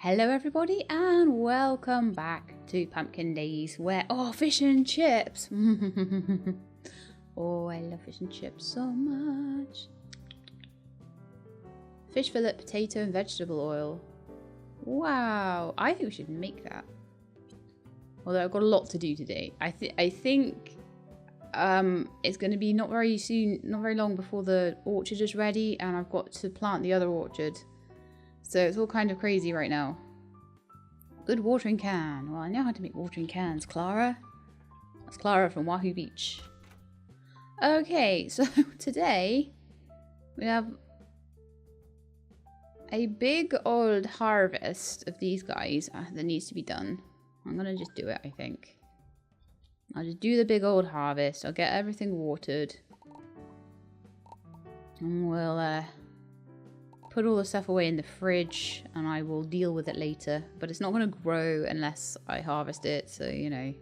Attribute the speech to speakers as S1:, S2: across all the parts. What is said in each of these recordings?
S1: Hello everybody and welcome back to Pumpkin Days where fish and chips. Oh, I love fish and chips so much. Fish fillet, potato and vegetable oil. Wow, I think we should make that. Although I've got a lot to do today. I think it's going to be not very long before the orchard is ready, and I've got to plant the other orchard. So it's all kind of crazy right now. Good watering can. Well, I know how to make watering cans, Clara. That's Clara from Wahoo Beach. Okay, so today we have a big old harvest of these guys that needs to be done. I'm going to just do it, I think. I'll just do the big old harvest. I'll get everything watered. And we'll put all the stuff away in the fridge and I will deal with it later. But it's not going to grow unless I harvest it. So, you know.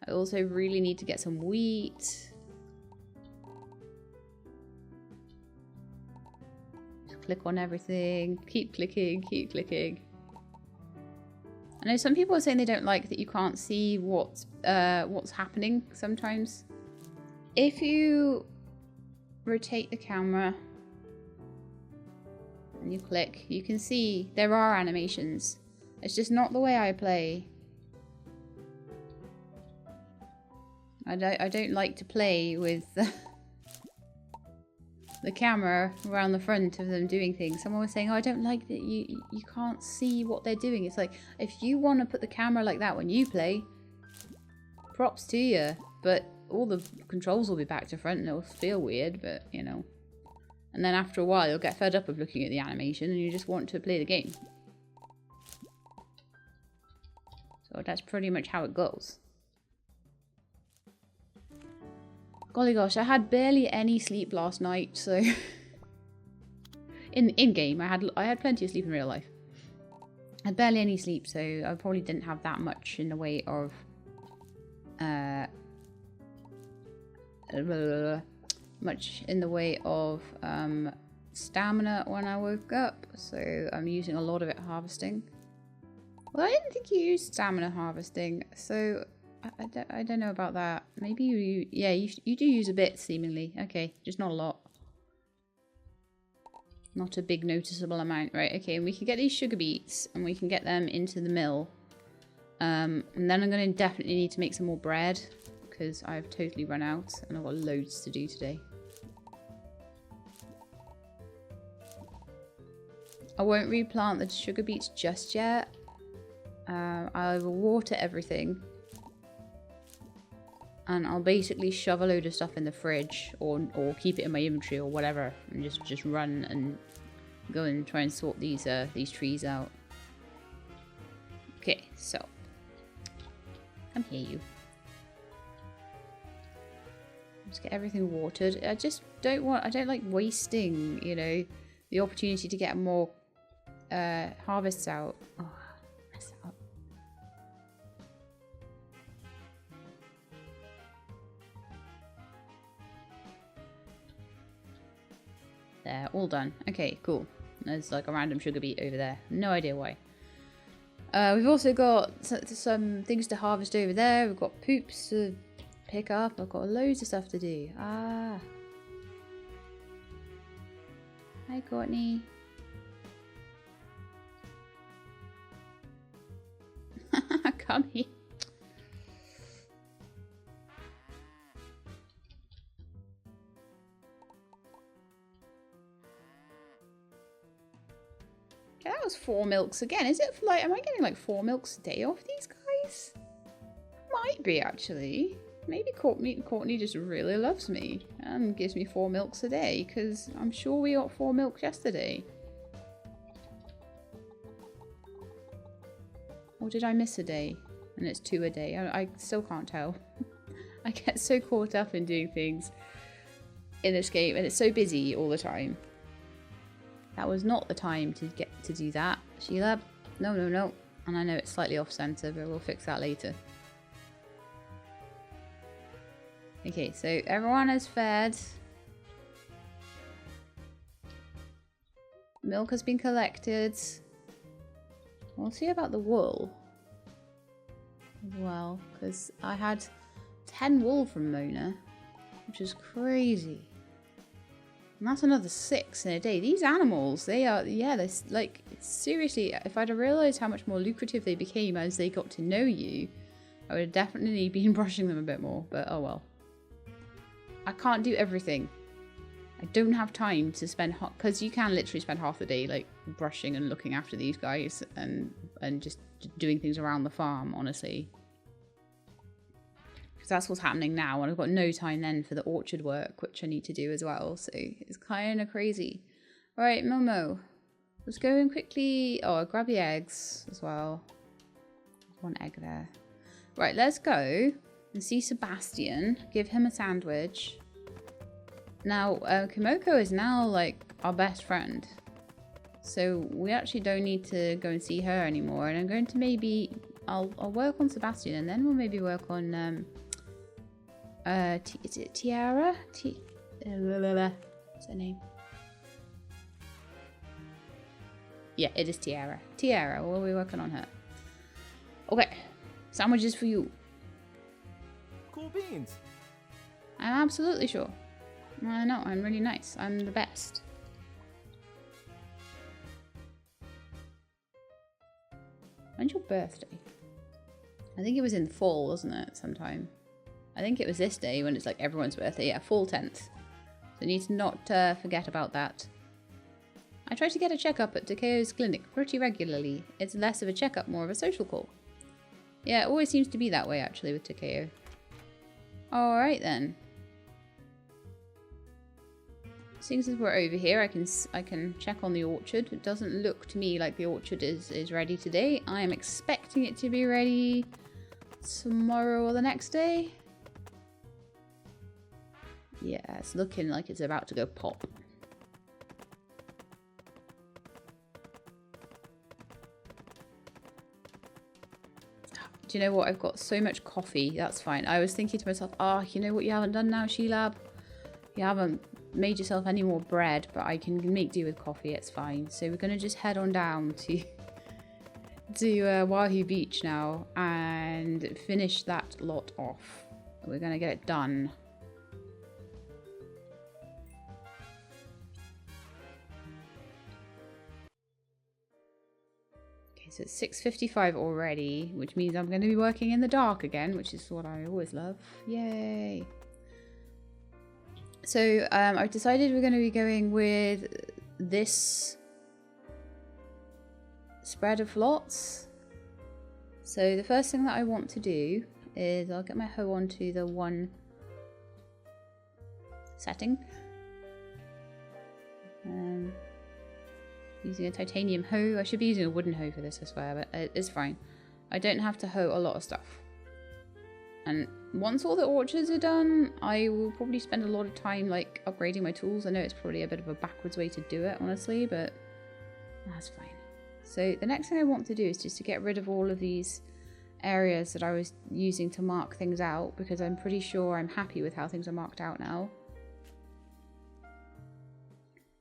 S1: I also really need to get some wheat. Just click on everything. Keep clicking, keep clicking. I know some people are saying they don't like that you can't see what's happening sometimes. If you rotate the camera and you click, you can see there are animations. It's just not the way I play. I don't like to play with the camera around the front of them doing things. Someone was saying, oh, I don't like that you can't see what they're doing. It's like, if you want to put the camera like that when you play, props to you. But all the controls will be back to front and it'll feel weird, but you know. And then after a while, you'll get fed up of looking at the animation and you just want to play the game. So that's pretty much how it goes. Golly gosh, I had barely any sleep last night, so in game I had plenty of sleep in real life. I had barely any sleep, so I probably didn't have that much in the way of stamina when I woke up, so I'm using a lot of it harvesting. Well, I didn't think you used stamina harvesting, so I don't know about that. Maybe you do use a bit, seemingly. Okay, just not a lot. Not a big noticeable amount. Right, okay, and we can get these sugar beets and we can get them into the mill. And then I'm going to definitely need to make some more bread because I've totally run out and I've got loads to do today. I won't replant the sugar beets just yet. I will water everything. And I'll basically shove a load of stuff in the fridge or keep it in my inventory or whatever and just run and go and try and sort these trees out. Okay, so come here, you. Let's get everything watered. I don't like wasting, you know, the opportunity to get more harvests out. Oh, mess it up. There, all done. Okay, cool. There's like a random sugar beet over there. No idea why. We've also got some things to harvest over there. We've got poops to pick up. I've got loads of stuff to do. Ah. Hi, Courtney. Come here. Okay, that was 4 milks again. Is it like, am I getting like 4 milks a day off these guys? Might be, actually. Maybe Courtney just really loves me and gives me 4 milks a day, because I'm sure we got 4 milks yesterday. Or did I miss a day? And it's 2 a day. I still can't tell. I get so caught up in doing things in this game, and it's so busy all the time. That was not the time to get to do that, Sheila. No, no, no. And I know it's slightly off center, but we'll fix that later. Okay, so everyone is fed. Milk has been collected. We'll see about the wool as well, because I had 10 wool from Mona, which is crazy. And that's another 6 in a day. These animals, they are, yeah, they're like, seriously, if I'd have realised how much more lucrative they became as they got to know you, I would have definitely been brushing them a bit more, but oh well. I can't do everything. I don't have time to spend, because you can literally spend half the day like brushing and looking after these guys and just doing things around the farm, honestly. Because that's what's happening now, and I've got no time then for the orchard work, which I need to do as well, so it's kind of crazy. Alright, Momo, let's go in quickly. Oh, I'll grab the eggs as well. One egg there. Right, let's go and see Sebastian, give him a sandwich. Now, Kimoko is now like our best friend, so we actually don't need to go and see her anymore, and I'm going to maybe, I'll work on Sebastian, and then we'll maybe work on, is it Tiara? What's her name? Yeah, it is Tiara. Tiara, we'll be working on her. Okay, sandwiches for you.
S2: Cool beans.
S1: I'm absolutely sure. I know, I'm really nice. I'm the best. When's your birthday? I think it was in the fall, wasn't it? Sometime. I think it was this day when it's like everyone's birthday. Yeah, fall 10th. So you need to not forget about that. I try to get a checkup at Takeo's clinic pretty regularly. It's less of a checkup, more of a social call. Yeah, it always seems to be that way actually with Takeo. Alright then. Seeing as we're over here, I can check on the orchard. It doesn't look to me like the orchard is ready today. I am expecting it to be ready tomorrow or the next day. Yeah, it's looking like it's about to go pop. Do you know what? I've got so much coffee. That's fine. I was thinking to myself, you know what you haven't done now, Sheelab? You haven't made yourself any more bread, but I can make do with coffee. It's fine. So we're going to just head on down to Wahoo Beach now and finish that lot off. We're going to get it done. So it's 6:55 already, which means I'm going to be working in the dark again, which is what I always love. Yay! So I've decided we're going to be going with this spread of lots. So the first thing that I want to do is I'll get my hoe onto the one setting. Using a titanium hoe. I should be using a wooden hoe for this, I swear, but it's fine. I don't have to hoe a lot of stuff. And once all the orchards are done, I will probably spend a lot of time like upgrading my tools. I know it's probably a bit of a backwards way to do it, honestly, but that's fine. So the next thing I want to do is just to get rid of all of these areas that I was using to mark things out, because I'm pretty sure I'm happy with how things are marked out now.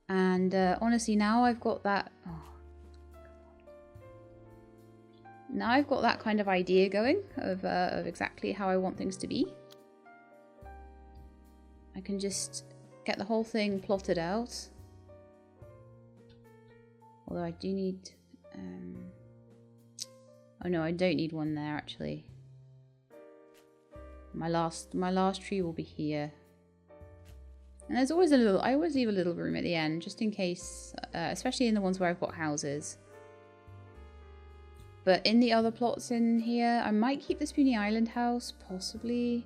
S1: And honestly, now I've got that. Now I've got that kind of idea going of exactly how I want things to be. I can just get the whole thing plotted out. Although I do need. Oh no, I don't need one there actually. My last tree will be here. And there's always I always leave a little room at the end, just in case, especially in the ones where I've got houses. But in the other plots in here, I might keep the Spoony Island house, possibly.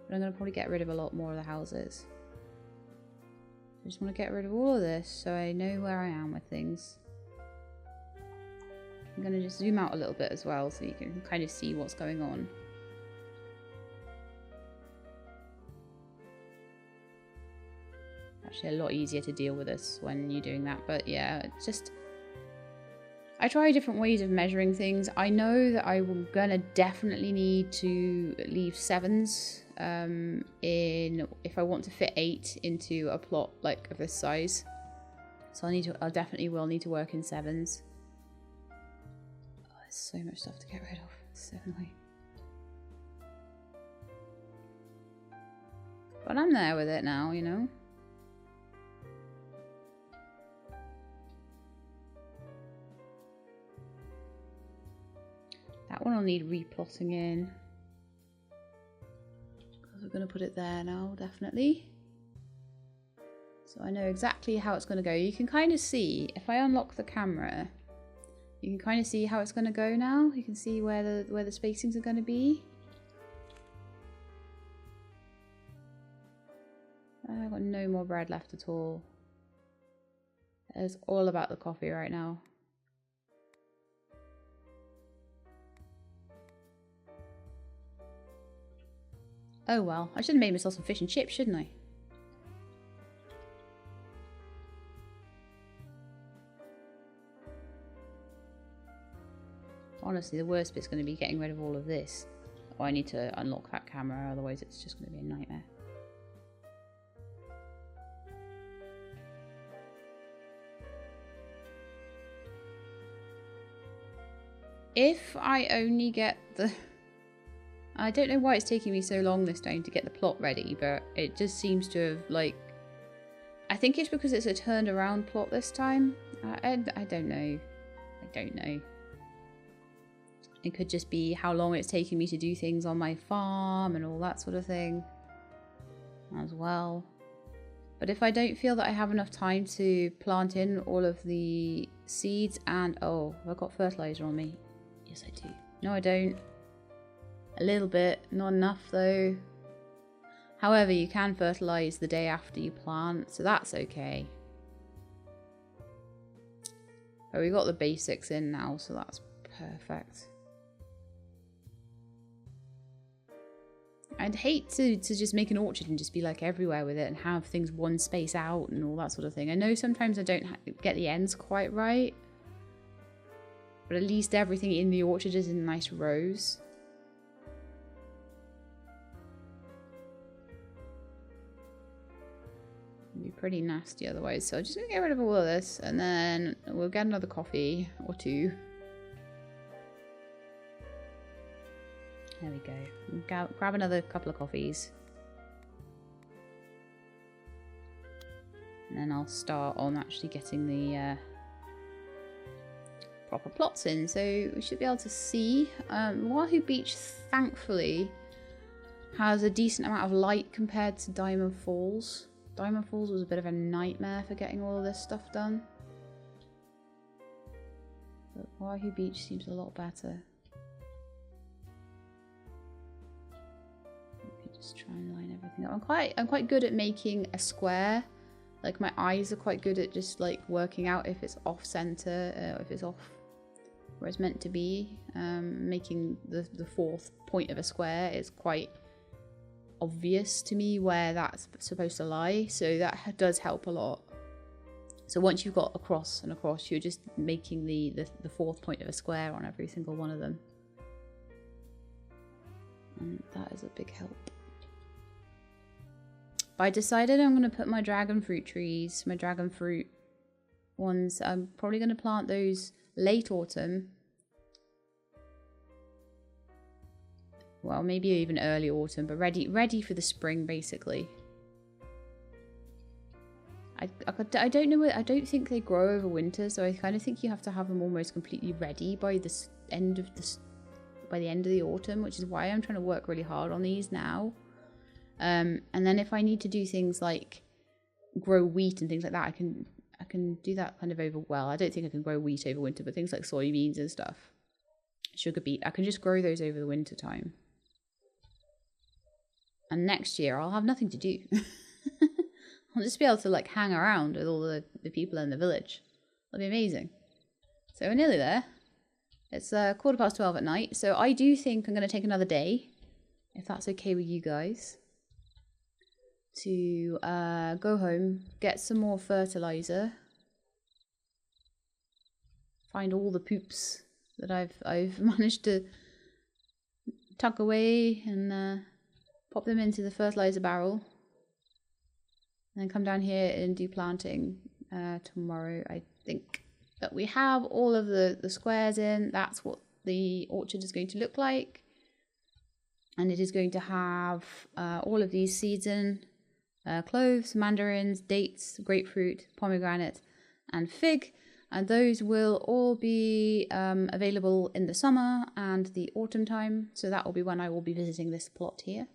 S1: But I'm going to probably get rid of a lot more of the houses. I just want to get rid of all of this, so I know where I am with things. I'm going to just zoom out a little bit as well, so you can kind of see what's going on. Actually a lot easier to deal with this when you're doing that, but yeah, it's just I try different ways of measuring things. I know that I'm gonna definitely need to leave 7s in if I want to fit 8 into a plot like of this size. So I definitely will need to work in 7s. Oh, so much stuff to get rid of. It's so annoying. But I'm there with it now, you know. That one will need replotting in. Because we're going to put it there now, definitely. So I know exactly how it's going to go. You can kind of see, if I unlock the camera, you can kind of see how it's going to go now. You can see where the spacings are going to be. I've got no more bread left at all. It's all about the coffee right now. Oh well, I should have made myself some fish and chips, shouldn't I? Honestly, the worst bit's going to be getting rid of all of this. Oh, I need to unlock that camera, otherwise it's just going to be a nightmare. If I only get the... I don't know why it's taking me so long this time to get the plot ready, but it just seems to have, like... I think it's because it's a turned around plot this time. I don't know. I don't know. It could just be how long it's taking me to do things on my farm and all that sort of thing as well. But if I don't feel that I have enough time to plant in all of the seeds and... Oh, have I got fertilizer on me? Yes, I do. No, I don't. A little bit. Not enough, though. However, you can fertilize the day after you plant, so that's okay. But we got the basics in now, so that's perfect. I'd hate to just make an orchard and just be like everywhere with it and have things one space out and all that sort of thing. I know sometimes I don't get the ends quite right, but at least everything in the orchard is in nice rows. It'd be pretty nasty otherwise, so I'm just gonna get rid of all of this and then we'll get another coffee or two. There we go. Grab another couple of coffees. And then I'll start on actually getting the proper plots in. So we should be able to see. Wahoo Beach, thankfully, has a decent amount of light compared to Diamond Falls. Diamond Falls was a bit of a nightmare for getting all of this stuff done. But Wahoo Beach seems a lot better. Just try and line everything up. I'm quite good at making a square. Like my eyes are quite good at just like working out if it's off center, if it's off where it's meant to be. Making the fourth point of a square is quite obvious to me where that's supposed to lie. So that does help a lot. So once you've got across and across, you're just making the fourth point of a square on every single one of them. And that is a big help. But I decided I'm going to put my dragon fruit trees, my dragon fruit ones, I'm probably going to plant those late autumn. Well, maybe even early autumn, but ready for the spring, basically. I don't know, I don't think they grow over winter, so I kind of think you have to have them almost completely ready by the end of the autumn, which is why I'm trying to work really hard on these now. And then if I need to do things like grow wheat and things like that, I can do that kind of over, well, I don't think I can grow wheat over winter, but things like soybeans and stuff, sugar beet, I can just grow those over the winter time. And next year I'll have nothing to do. I'll just be able to like hang around with all the people in the village. That'll be amazing. So we're nearly there. It's 12:15 at night, so I do think I'm going to take another day, if that's okay with you guys, to go home, get some more fertilizer, find all the poops that I've managed to tuck away and pop them into the fertilizer barrel, and then come down here and do planting tomorrow. I think that we have all of the squares in. That's what the orchard is going to look like. And it is going to have all of these seeds in. Cloves, mandarins, dates, grapefruit, pomegranate, and fig. And those will all be available in the summer and the autumn time. So that will be when I will be visiting this plot here.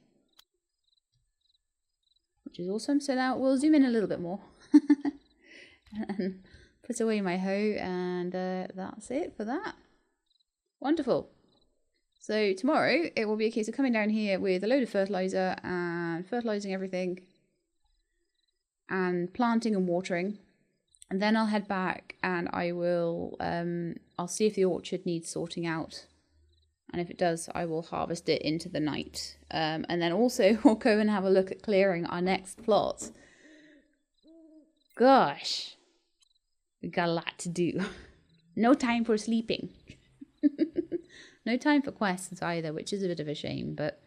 S1: Which is awesome. So now we'll zoom in a little bit more. And put away my hoe, and that's it for that. Wonderful. So tomorrow it will be a case of coming down here with a load of fertilizer and fertilizing everything and planting and watering. And then I'll head back and I will, I'll see if the orchard needs sorting out. And if it does, I will harvest it into the night. And then also we'll go and have a look at clearing our next plot. Gosh, we got a lot to do. No time for sleeping. No time for quests either, which is a bit of a shame. But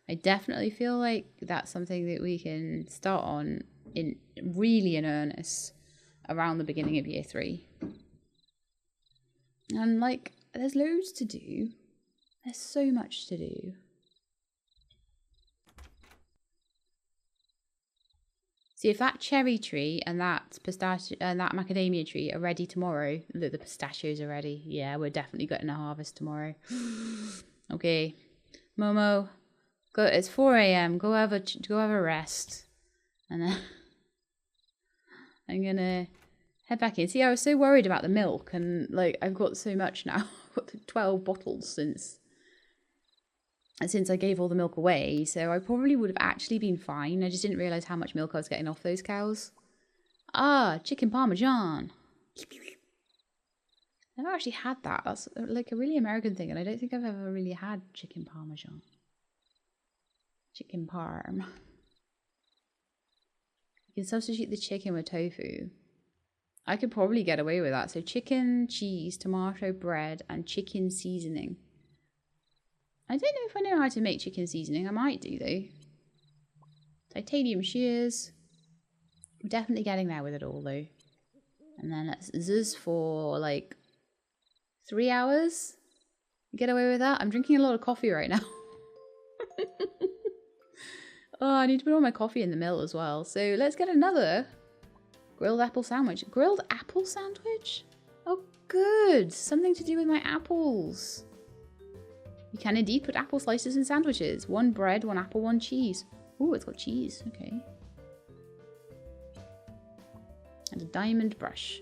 S1: I definitely feel like that's something that we can start on in earnest around the beginning of year 3. And like, there's loads to do. There's so much to do. See, if that cherry tree and that pistachio and that macadamia tree are ready tomorrow, look, the pistachios are ready. Yeah, we're definitely getting a harvest tomorrow. Okay, Momo, go. It's 4 a.m. Go have a rest, and then I'm gonna head back in. See, I was so worried about the milk, and like I've got so much now. I've got 12 bottles since I gave all the milk away, so I probably would have actually been fine. I just didn't realise how much milk I was getting off those cows. Ah, chicken parmesan. I've never actually had that. That's like a really American thing, and I don't think I've ever really had chicken parmesan. Chicken parm. You can substitute the chicken with tofu. I could probably get away with that. So chicken, cheese, tomato, bread, and chicken seasoning. I don't know if I know how to make chicken seasoning. I might do, though. Titanium shears. We're definitely getting there with it all, though. And then let's zuzz for, like, 3 hours. Get away with that? I'm drinking a lot of coffee right now. Oh, I need to put all my coffee in the mill as well. So let's get another grilled apple sandwich. Grilled apple sandwich? Oh, good. Something to do with my apples. You can indeed put apple slices in sandwiches. 1 bread, 1 apple, 1 cheese. Ooh, it's got cheese. Okay. And a diamond brush.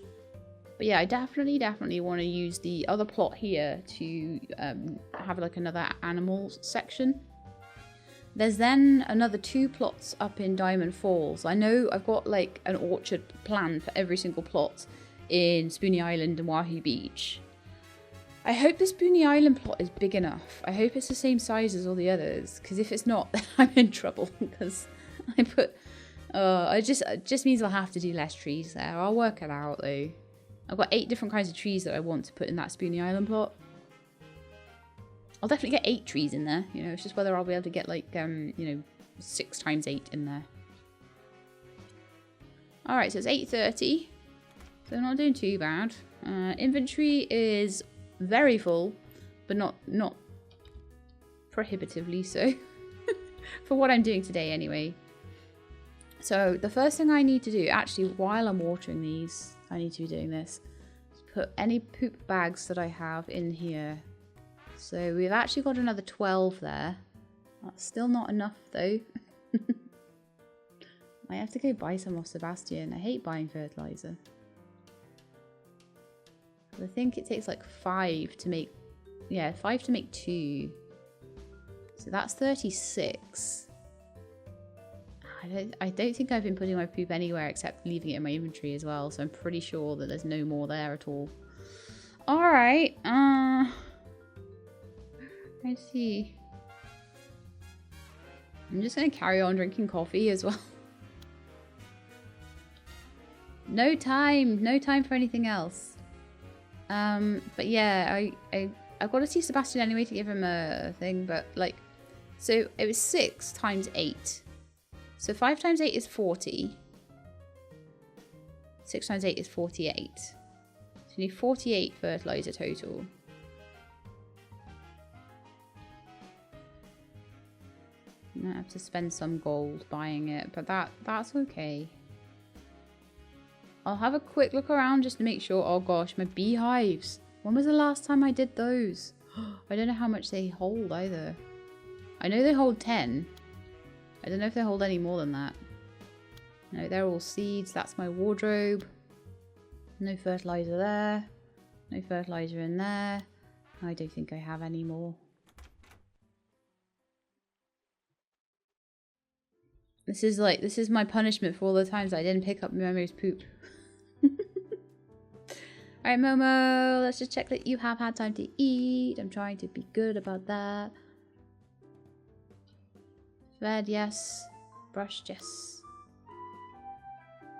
S1: But yeah, I definitely want to use the other plot here to have like another animal section. There's then another 2 plots up in Diamond Falls. I know I've got like an orchard planned for every single plot in Spoony Island and Wahoo Beach. I hope the Spoony Island plot is big enough. I hope it's the same size as all the others, because if it's not, then I'm in trouble, because I put... it just means I'll have to do less trees there. I'll work it out, though. I've got 8 different kinds of trees that I want to put in that Spoony Island plot. I'll definitely get 8 trees in there, you know, it's just whether I'll be able to get, like, 6 times 8 in there. Alright, so it's 8:30, so I'm not doing too bad. Inventory is very full, but not prohibitively so for what I'm doing today anyway. So the first thing I need to do, actually while I'm watering these, I need to be doing this, is put any poop bags that I have in here. So we've actually got another 12 there. That's still not enough though. I have to go buy some off Sebastian. I hate buying fertilizer. I think it takes like 5 to make, 5 to make 2. So that's 36. I don't think I've been putting my poop anywhere except leaving it in my inventory as well. So I'm pretty sure that there's no more there at all. All right. Let's see. I'm just going to carry on drinking coffee as well. No time for anything else. But yeah, I've got to see Sebastian anyway to give him a thing, but like, so it was 6 times 8. So 5 times 8 is 40. 6 times 8 is 48. So you need 48 fertilizer total. I might have to spend some gold buying it, but that's okay. I'll have a quick look around just to make sure. Oh gosh, my beehives. When was the last time I did those? I don't know how much they hold either. I know they hold 10. I don't know if they hold any more than that. No, they're all seeds. That's my wardrobe. No fertilizer there. No fertilizer in there. I don't think I have any more. This is my punishment for all the times I didn't pick up Momo's poop. Alright, Momo, let's just check that you have had time to eat. I'm trying to be good about that. Fed, yes. Brushed, yes.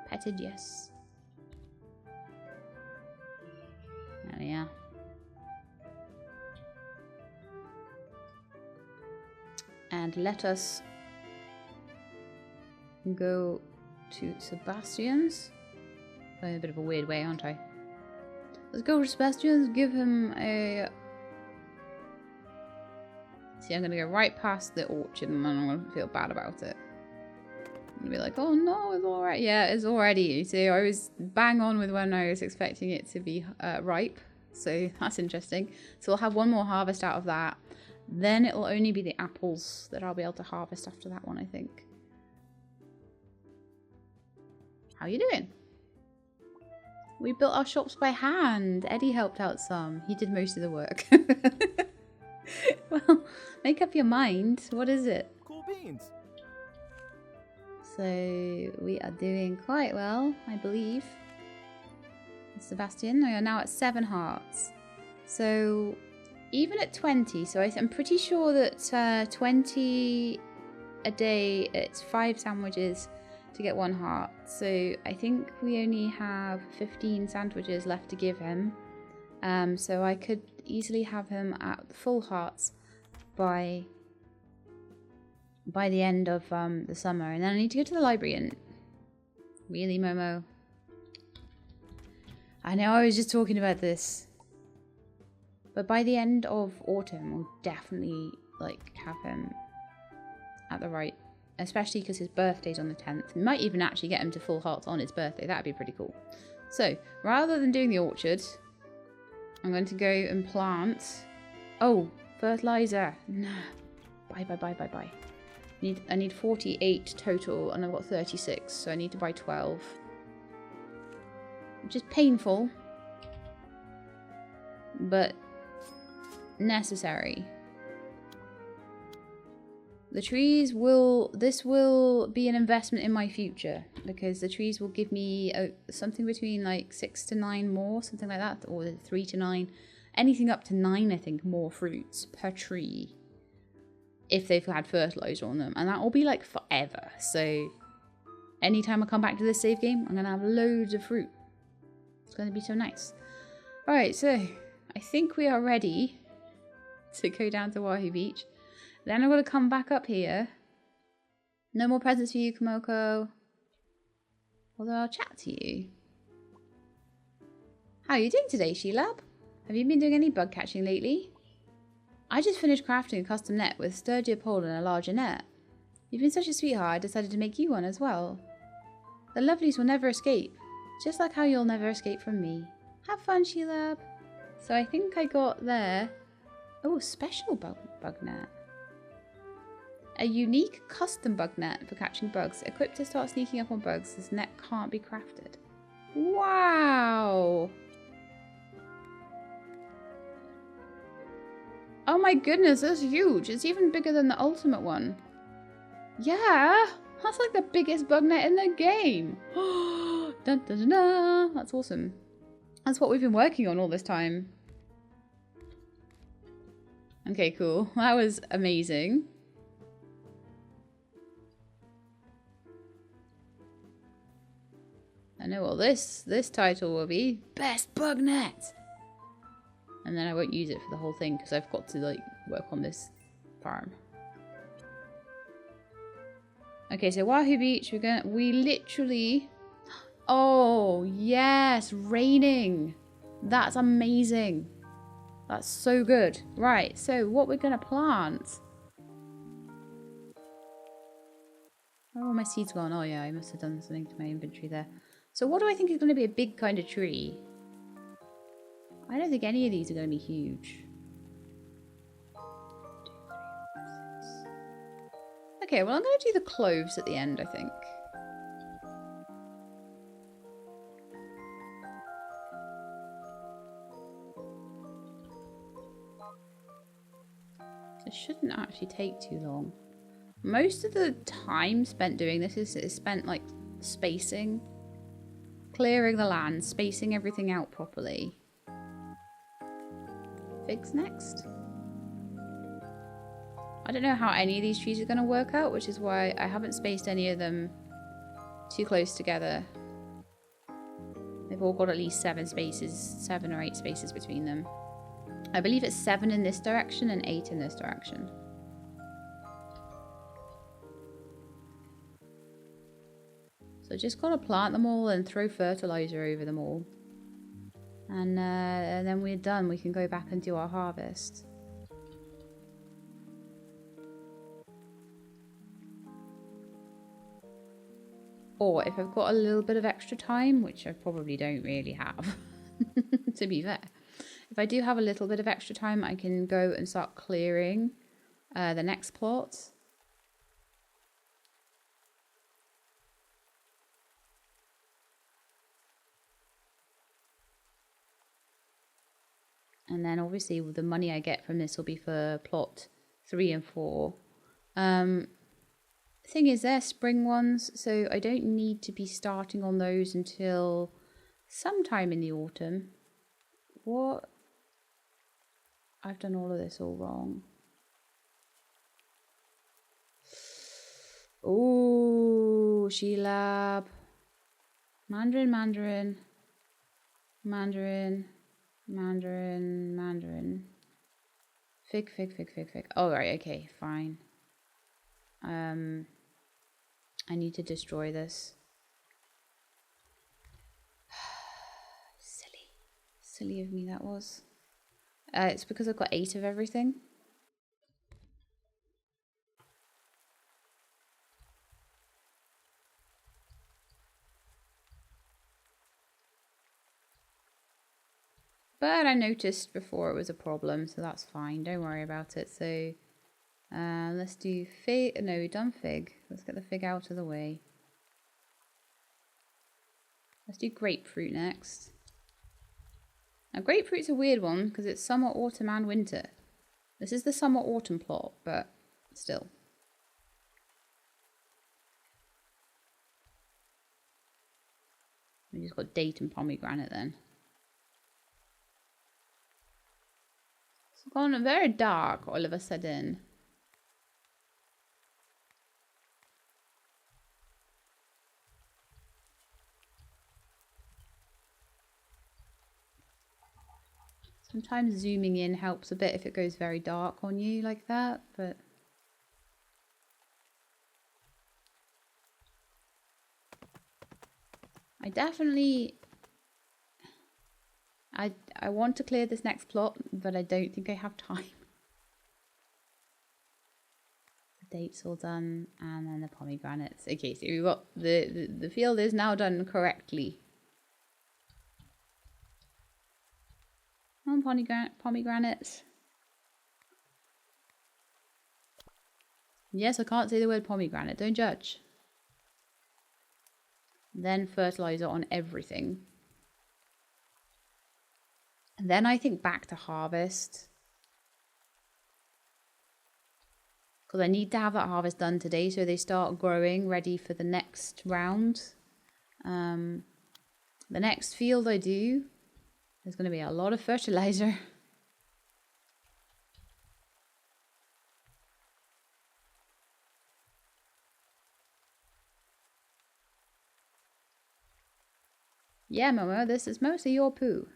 S1: Petted, yes. There we are. And let us go to Sebastian's. Going a bit of a weird way, aren't I? Let's go to Sebastian's, give him a... See, I'm going to go right past the orchard and then I'm going to feel bad about it. I'm going to be like, oh no, it's alright. Yeah, it's already. See, I was bang on with when I was expecting it to be ripe. So that's interesting. So we'll have one more harvest out of that. Then it'll only be the apples that I'll be able to harvest after that one, I think. How you doing? We built our shops by hand. Eddie helped out some. He did most of the work. Well, make up your mind. What is it?
S2: Cool beans.
S1: So we are doing quite well, I believe. Sebastian, we are now at 7 hearts. So even at 20, so I'm pretty sure that 20 a day, it's 5 sandwiches to get 1 heart. So I think we only have 15 sandwiches left to give him. So I could easily have him at full hearts by the end of the summer. And then I need to go to the library and... Really, Momo? I know I was just talking about this. But by the end of autumn, we'll definitely, like, have him at the right... Especially because his birthday's on the 10th. We might even actually get him to full hearts on his birthday. That'd be pretty cool. So, rather than doing the orchard, I'm going to go and plant... Oh, fertilizer. Nah. Bye. I need 48 total, and I've got 36, so I need to buy 12. Which is painful, but necessary. The trees will... This will be an investment in my future, because the trees will give me something between like 6 to 9 more, something like that, or 3 to 9. Anything up to 9, I think, more fruits per tree. If they've had fertilizer on them. And that will be like forever. So anytime I come back to this save game, I'm going to have loads of fruit. It's going to be so nice. Alright, so I think we are ready to go down to Wahoo Beach. Then I'm going to come back up here. No more presents for you, Komoko. Although I'll chat to you. How are you doing today, Sheelab? Have you been doing any bug catching lately? I just finished crafting a custom net with sturdier pole and a larger net. You've been such a sweetheart, I decided to make you one as well. The lovelies will never escape, just like how you'll never escape from me. Have fun, Sheelab. So I think I got there... Oh, special bug net. A unique custom bug net for catching bugs. Equipped to start sneaking up on bugs, this net can't be crafted. Wow! Oh my goodness, that's huge. It's even bigger than the ultimate one. Yeah, that's like the biggest bug net in the game. Dun, dun, dun, dun. That's awesome. That's what we've been working on all this time. Okay, cool. That was amazing. I know what this title will be. Best bug net. And then I won't use it for the whole thing because I've got to like work on this farm. Okay, so Wahoo Beach, we literally... Oh, yes, raining. That's amazing. That's so good. Right, so what we're going to plant Oh, my seed's gone. Oh yeah, I must have done something to my inventory there. So what do I think is going to be a big kind of tree? I don't think any of these are going to be huge. Okay, well I'm going to do the cloves at the end, I think. It shouldn't actually take too long. Most of the time spent doing this is spent like spacing, clearing the land, spacing everything out properly. Figs next. I don't know how any of these trees are going to work out, which is why I haven't spaced any of them too close together. They've all got at least 7 or 8 spaces between them. I believe it's 7 in this direction and 8 in this direction. So just got to plant them all and throw fertilizer over them all. And then we're done. We can go back and do our harvest. Or if I've got a little bit of extra time, which I probably don't really have, to be fair. If I do have a little bit of extra time, I can go and start clearing the next plot. And then obviously the money I get from this will be for plot 3 and 4. Thing is, they're spring ones, so I don't need to be starting on those until sometime in the autumn. What? I've done all of this all wrong. Oh, Sheelab. Mandarin, Mandarin. Mandarin. Mandarin, Mandarin. Fig, fig, fig, fig, fig. Oh, right, okay, fine. I need to destroy this. Silly. Silly of me that was. It's because I've got 8 of everything. But I noticed before it was a problem, so that's fine. Don't worry about it. So let's do fig. No, we've done fig. Let's get the fig out of the way. Let's do grapefruit next. Now, grapefruit's a weird one because it's summer, autumn, and winter. This is the summer-autumn plot, but still. We just got date and pomegranate then. It's gone very dark all of a sudden. Sometimes zooming in helps a bit if it goes very dark on you like that, but I definitely I want to clear this next plot, but I don't think I have time. The date's all done, and then the pomegranates. Okay, so we've got the field is now done correctly. On pomegranates. Yes, I can't say the word pomegranate. Don't judge. Then fertilizer on everything. And then I think back to harvest. Because I need to have that harvest done today so they start growing ready for the next round. The next field I do, there's going to be a lot of fertilizer. Yeah, Momo, this is mostly your poo.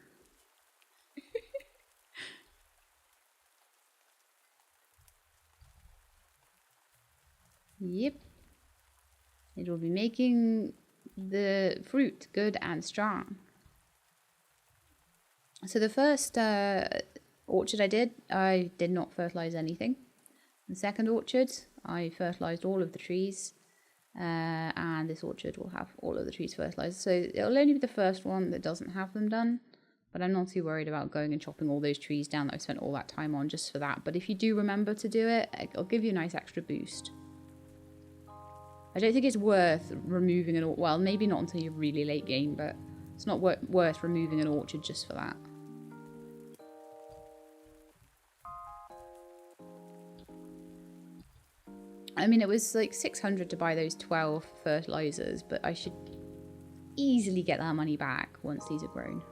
S1: Yep. It will be making the fruit good and strong. So the first orchard I did not fertilize anything. The second orchard, I fertilized all of the trees. And this orchard will have all of the trees fertilized. So it'll only be the first one that doesn't have them done. But I'm not too worried about going and chopping all those trees down that I've spent all that time on just for that. But if you do remember to do it, it'll give you a nice extra boost. I don't think it's worth removing an orchard. Well, maybe not until you're really late game, but it's not worth removing an orchard just for that. I mean, it was like 600 to buy those 12 fertilizers, but I should easily get that money back once these are grown.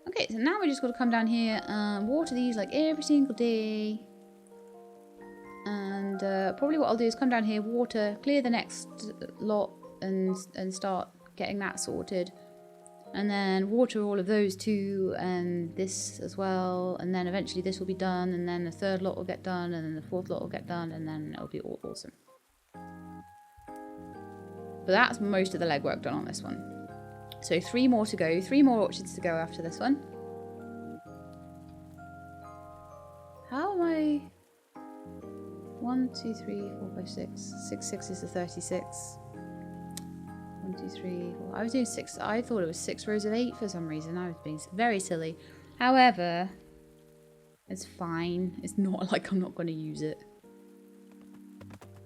S1: Okay, so now we just got to come down here and water these like every single day. And probably what I'll do is come down here, water, clear the next lot and start getting that sorted. And then water all of those too, and this as well. And then eventually this will be done, and then the third lot will get done, and then the fourth lot will get done, and then it'll be all awesome. But that's most of the legwork done on this one. So 3 more to go, 3 more orchards to go after this one. How am I... 1, 2, 3, 4, 5, 6. 6 is the 36. 1, 2, 3, 4. I was doing 6. I thought it was 6 rows of 8 for some reason. I was being very silly. However, it's fine. It's not like I'm not going to use it.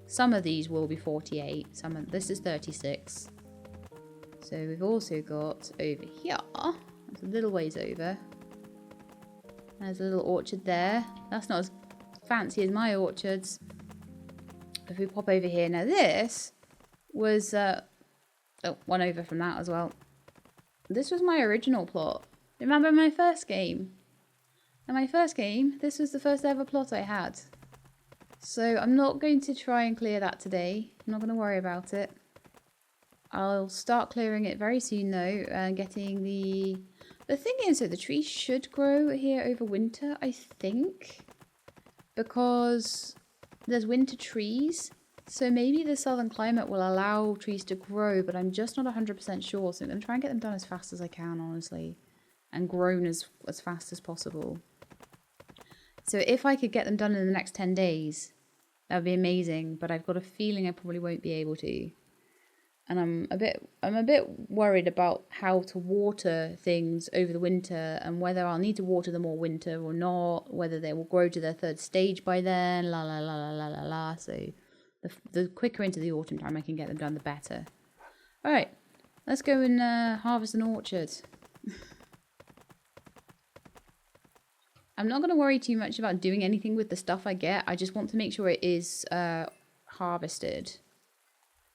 S1: Some of these will be 48. This is 36. So we've also got over here. That's a little ways over. There's a little orchard there. That's not as fancy as my orchards. If we pop over here. Now this was... one over from that as well. This was my original plot. Remember my first game? In my first game, this was the first ever plot I had. So I'm not going to try and clear that today. I'm not going to worry about it. I'll start clearing it very soon though, and getting the... The thing is that the trees should grow here over winter, I think. Because there's winter trees. So maybe the southern climate will allow trees to grow, but I'm just not 100% sure. So I'm going to try and get them done as fast as I can, honestly. And grown as fast as possible. So if I could get them done in the next 10 days, that would be amazing. But I've got a feeling I probably won't be able to. And I'm a bit worried about how to water things over the winter and whether I'll need to water them all winter or not, whether they will grow to their 3rd stage by then, la la la la la la la. So the quicker into the autumn time I can get them done, the better. Alright, let's go and harvest an orchard. I'm not going to worry too much about doing anything with the stuff I get. I just want to make sure it is harvested.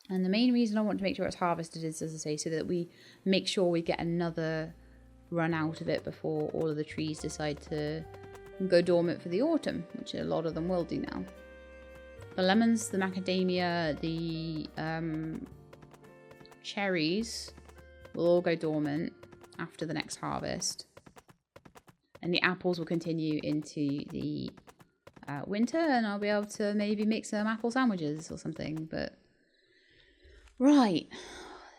S1: And the main reason I want to make sure it's harvested is, as I say, so that we make sure we get another run out of it before all of the trees decide to go dormant for the autumn, which a lot of them will do now. The lemons, the macadamia, the cherries will all go dormant after the next harvest. And the apples will continue into the winter, and I'll be able to maybe make some apple sandwiches or something, but... Right.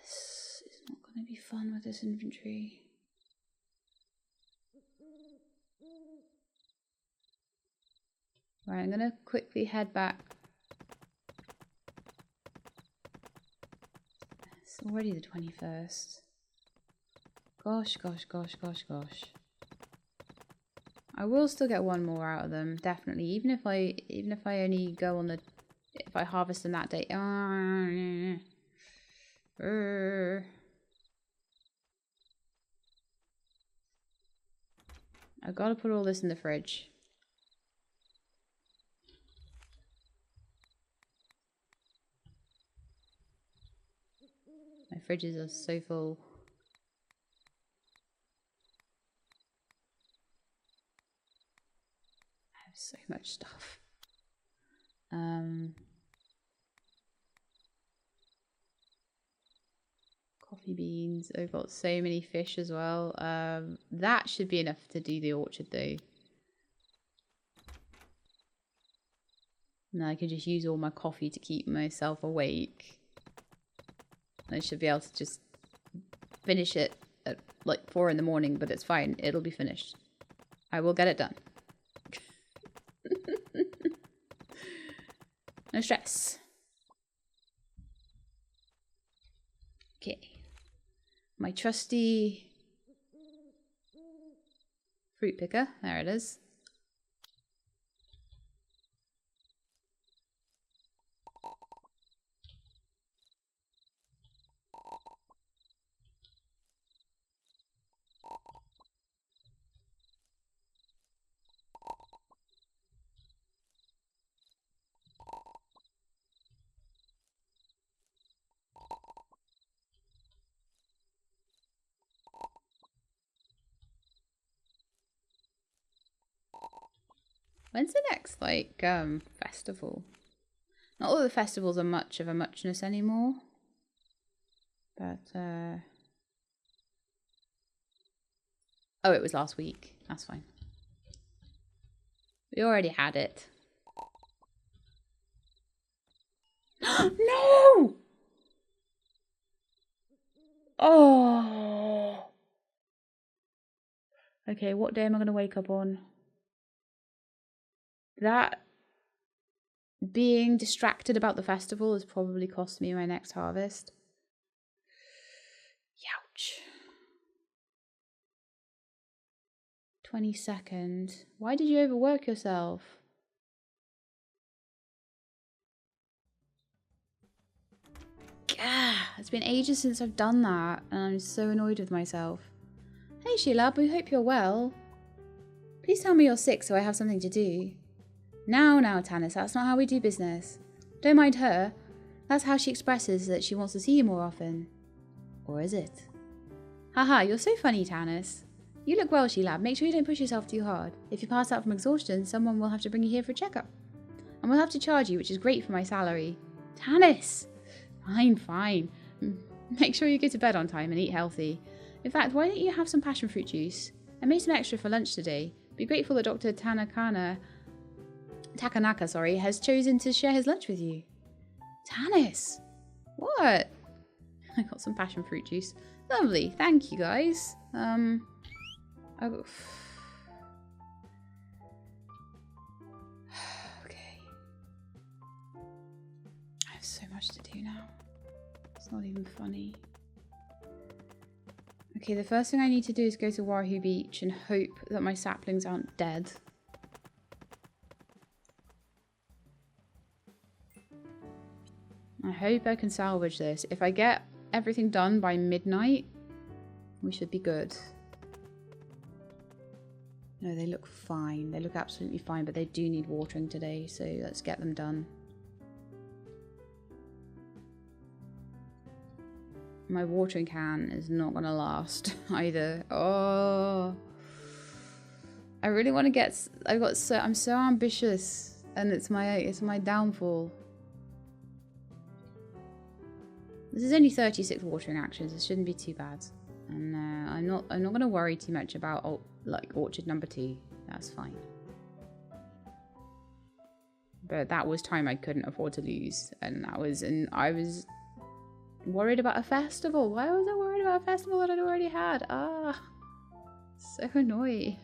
S1: This is not going to be fun with this inventory. Right, I'm going to quickly head back. It's already the 21st. Gosh. I will still get one more out of them, definitely. Even if I only go on if I harvest them that day. I've got to put all this in the fridge. My fridges are so full. I have so much stuff. Coffee beans. I've got so many fish as well. That should be enough to do the orchard though. Now I can just use all my coffee to keep myself awake. I should be able to just finish it at like 4 in the morning, but it's fine. It'll be finished. I will get it done. No stress. Okay. My trusty fruit picker. There it is. When's the next, like, festival? Not all the festivals are much of a muchness anymore. But, oh, it was last week. That's fine. We already had it. No! Oh! Okay, what day am I going to wake up on? That being distracted about the festival has probably cost me my next harvest. Youch. 22nd. Why did you overwork yourself? Gah, it's been ages since I've done that, and I'm so annoyed with myself. Hey Sheila, we hope you're well. Please tell me you're sick so I have something to do. Now, Tanis, that's not how we do business. Don't mind her. That's how she expresses that she wants to see you more often. Or is it? Haha, you're so funny, Tanis. You look well, Sheila. Make sure you don't push yourself too hard. If you pass out from exhaustion, someone will have to bring you here for a checkup. And we'll have to charge you, which is great for my salary. Tanis! Fine. Make sure you go to bed on time and eat healthy. In fact, why don't you have some passion fruit juice? I made some extra for lunch today. Be grateful that Dr. Takanaka, has chosen to share his lunch with you. Tanis! What? I got some passion fruit juice. Lovely, thank you guys. Okay. I have so much to do now. It's not even funny. Okay, the first thing I need to do is go to Wahoo Beach and hope that my saplings aren't dead. I hope I can salvage this. If I get everything done by midnight, we should be good. No, they look fine. They look absolutely fine, but they do need watering today, so let's get them done. My watering can is not gonna last either. Oh, I really want to get. I'm so ambitious, and it's my downfall. This is only 36 watering actions. It shouldn't be too bad, and I'm not gonna worry too much about like orchard number 2. That's fine. But that was time I couldn't afford to lose, and I was worried about a festival. Why was I worried about a festival that I'd already had? Ah, so annoying.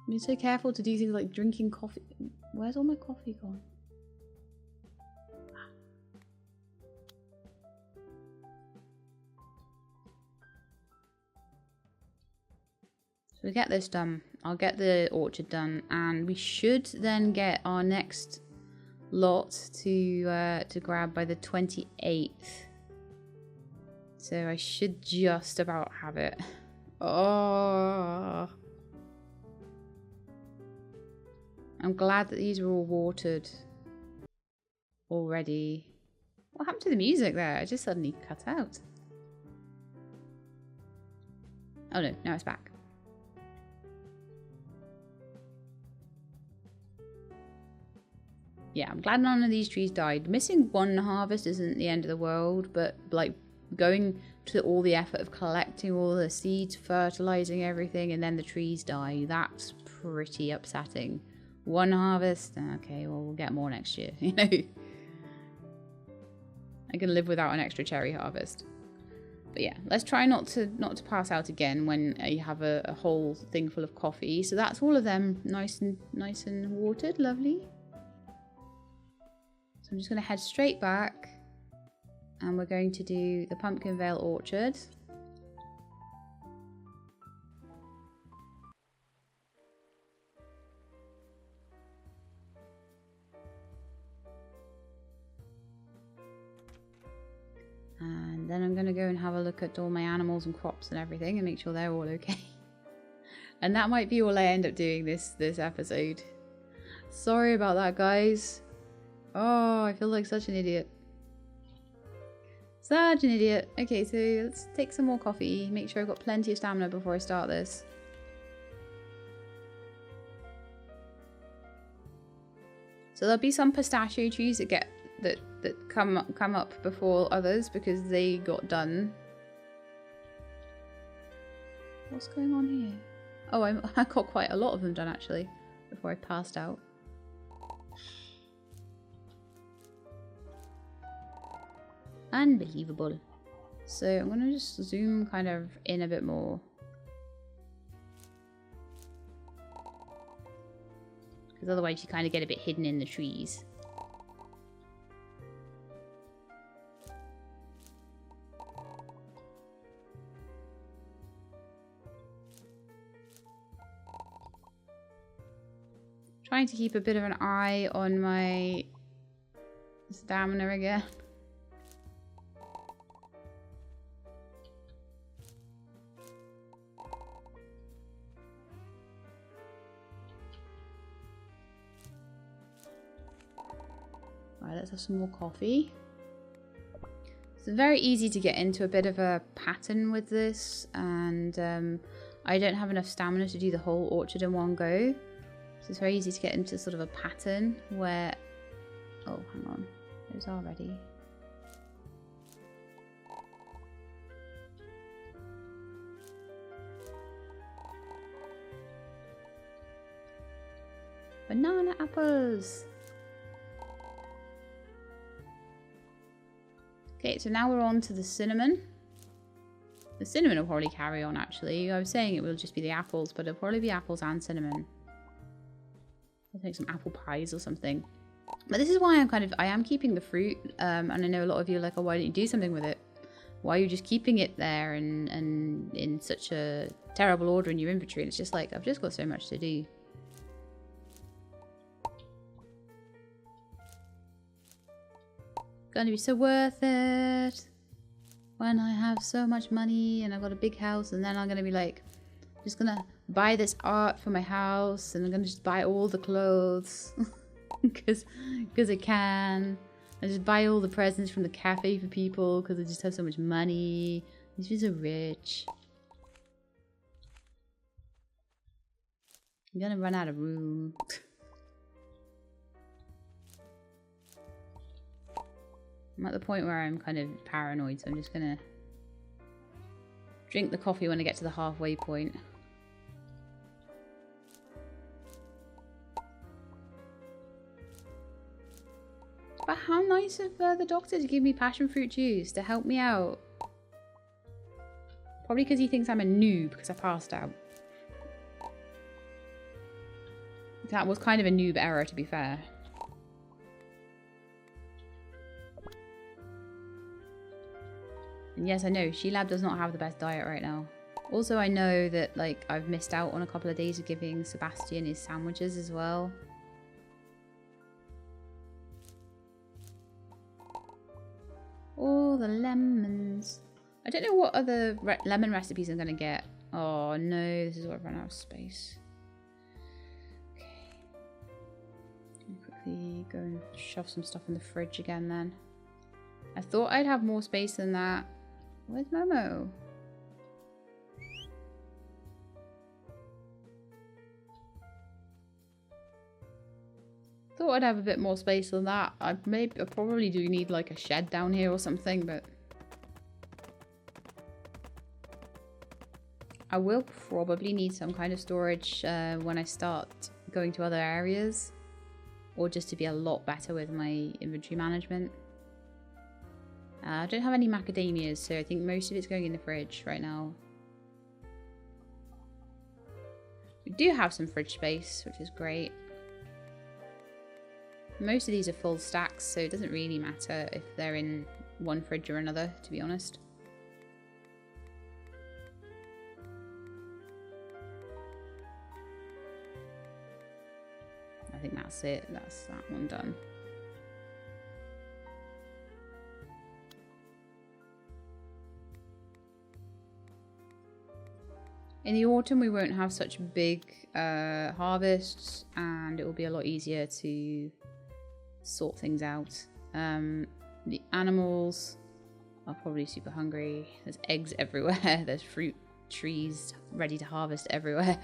S1: I'm so careful to do things like drinking coffee. Where's all my coffee gone? So we get this done. I'll get the orchard done, and we should then get our next lot to grab by the 28th. So I should just about have it. Oh, I'm glad that these are all watered already. What happened to the music there? It just suddenly cut out. Oh no, now it's back. Yeah, I'm glad none of these trees died. Missing one harvest isn't the end of the world, but like going to all the effort of collecting all the seeds, fertilizing everything, and then the trees die, that's pretty upsetting. One harvest? Okay, well, we'll get more next year, you know? I can live without an extra cherry harvest. But yeah, let's try not to pass out again when you have a whole thing full of coffee. So that's all of them nice and watered, lovely. So I'm just going to head straight back, and we're going to do the Pumpkin Vale Orchard. And then I'm going to go and have a look at all my animals and crops and everything and make sure they're all okay. And that might be all I end up doing this episode. Sorry about that, guys. Oh, I feel like such an idiot. Such an idiot. Okay, so let's take some more coffee. Make sure I've got plenty of stamina before I start this. So there'll be some pistachio trees that come up before others because they got done. What's going on here? Oh, I got quite a lot of them done actually before I passed out. Unbelievable. So I'm gonna just zoom kind of in a bit more. Because otherwise you kind of get a bit hidden in the trees. Trying to keep a bit of an eye on my stamina again. Right, let's have some more coffee. It's very easy to get into a bit of a pattern with this, and I don't have enough stamina to do the whole orchard in one go. So it's very easy to get into sort of a pattern where... Oh, hang on. Those are ready. Banana apples! Okay, so now we're on to the cinnamon. The cinnamon will probably carry on, actually. I was saying it will just be the apples, but it'll probably be apples and cinnamon. I'll make some apple pies or something. But this is why I am keeping the fruit. And I know a lot of you are like, oh, why don't you do something with it? Why are you just keeping it there and in such a terrible order in your inventory? And it's just like, I've just got so much to do. Gonna be so worth it when I have so much money and I've got a big house, and then I'm gonna be like, I'm just gonna buy this art for my house, and I'm gonna just buy all the clothes because I can. I just buy all the presents from the cafe for people because I just have so much money. I'm just so rich. I'm gonna run out of room. I'm at the point where I'm kind of paranoid, so I'm just gonna drink the coffee when I get to the halfway point. But how nice of the doctor to give me passion fruit juice to help me out. Probably because he thinks I'm a noob because I passed out. That was kind of a noob error, to be fair. And yes, I know, Sheilab does not have the best diet right now. Also, I know that, like, I've missed out on a couple of days of giving Sebastian his sandwiches as well. Oh, the lemons. I don't know what other lemon recipes I'm going to get. Oh, no, this is where I've run out of space. Okay. Quickly go and shove some stuff in the fridge again then. I thought I'd have more space than that. Where's Momo? Thought I'd have a bit more space than that. I probably do need like a shed down here or something, but I will probably need some kind of storage when I start going to other areas, or just to be a lot better with my inventory management. I don't have any macadamias, so I think most of it's going in the fridge right now. We do have some fridge space, which is great. Most of these are full stacks, so it doesn't really matter if they're in one fridge or another, to be honest. I think that's it. That's that one done. In the autumn, we won't have such big harvests, and it will be a lot easier to sort things out. The animals are probably super hungry. There's eggs everywhere. There's fruit trees ready to harvest everywhere.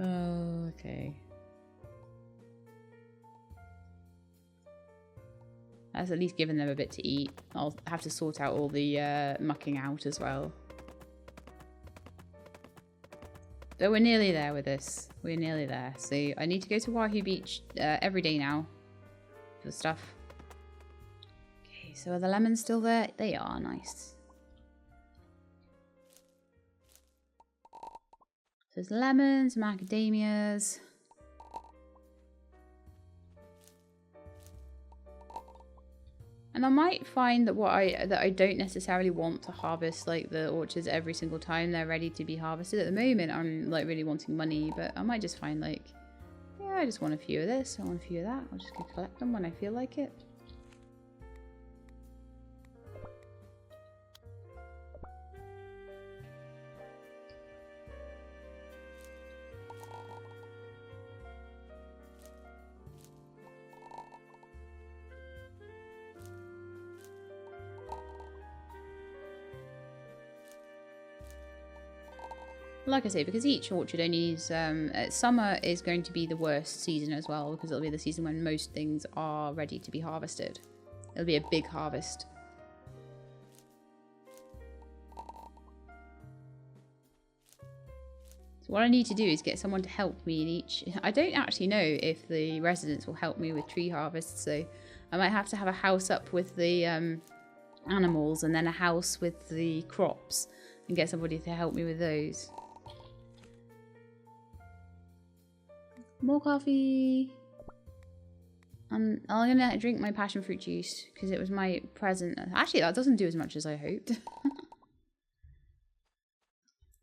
S1: Oh, okay. That's at least given them a bit to eat. I'll have to sort out all the mucking out as well. But we're nearly there with this. We're nearly there. So I need to go to Wahoo Beach every day now for stuff. Okay, so are the lemons still there? They are. Nice. So there's lemons, macadamias. And I might find that I don't necessarily want to harvest like the orchards every single time they're ready to be harvested. At the moment, I'm like really wanting money, but I might just find like, yeah, I just want a few of this, I want a few of that. I'll just go collect them when I feel like it. Like I say, because each orchard only needs, summer is going to be the worst season as well, because it'll be the season when most things are ready to be harvested. It'll be a big harvest. So what I need to do is get someone to help me in each. I don't actually know if the residents will help me with tree harvest, so I might have to have a house up with the animals and then a house with the crops and get somebody to help me with those. More coffee. I'm gonna drink my passion fruit juice because it was my present. Actually, that doesn't do as much as I hoped.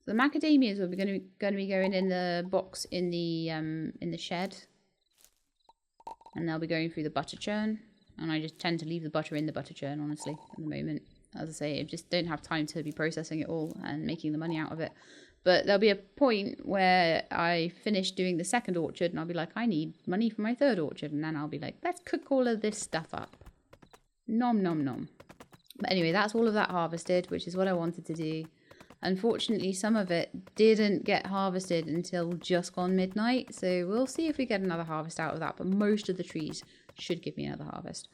S1: The macadamias are going to be going in the box in the shed, and they'll be going through the butter churn. And I just tend to leave the butter in the butter churn, honestly, at the moment. As I say, I just don't have time to be processing it all and making the money out of it. But there'll be a point where I finish doing the second orchard and I'll be like, I need money for my third orchard. And then I'll be like, let's cook all of this stuff up. Nom, nom, nom. But anyway, that's all of that harvested, which is what I wanted to do. Unfortunately, some of it didn't get harvested until just gone midnight. So we'll see if we get another harvest out of that. But most of the trees should give me another harvest.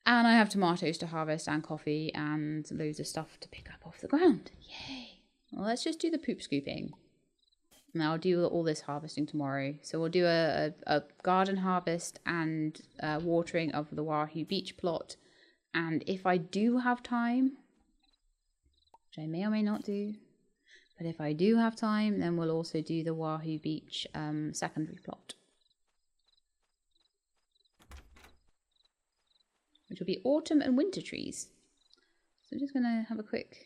S1: And I have tomatoes to harvest and coffee and loads of stuff to pick up off the ground. Yay. Well, let's just do the poop scooping. And I'll do all this harvesting tomorrow. So we'll do a garden harvest and watering of the Wahoo Beach plot. And if I do have time, which I may or may not do, but if I do have time, then we'll also do the Wahoo Beach secondary plot, which will be autumn and winter trees. So I'm just going to have a quick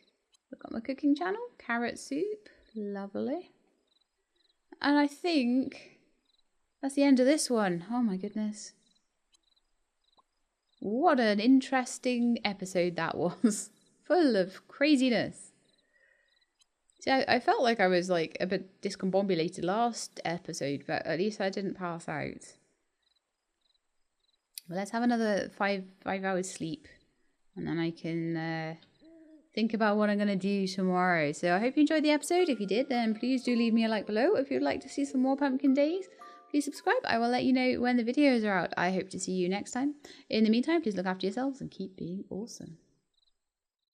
S1: look at my cooking channel. Carrot soup, lovely. And I think that's the end of this one. Oh my goodness. What an interesting episode that was. Full of craziness. See, I felt like I was like a bit discombobulated last episode, but at least I didn't pass out. Well, let's have another five hours sleep, and then I can think about what I'm going to do tomorrow. So I hope you enjoyed the episode. If you did, then please do leave me a like below. If you'd like to see some more pumpkin days, please subscribe. I will let you know when the videos are out. I hope to see you next time. In the meantime, please look after yourselves and keep being awesome.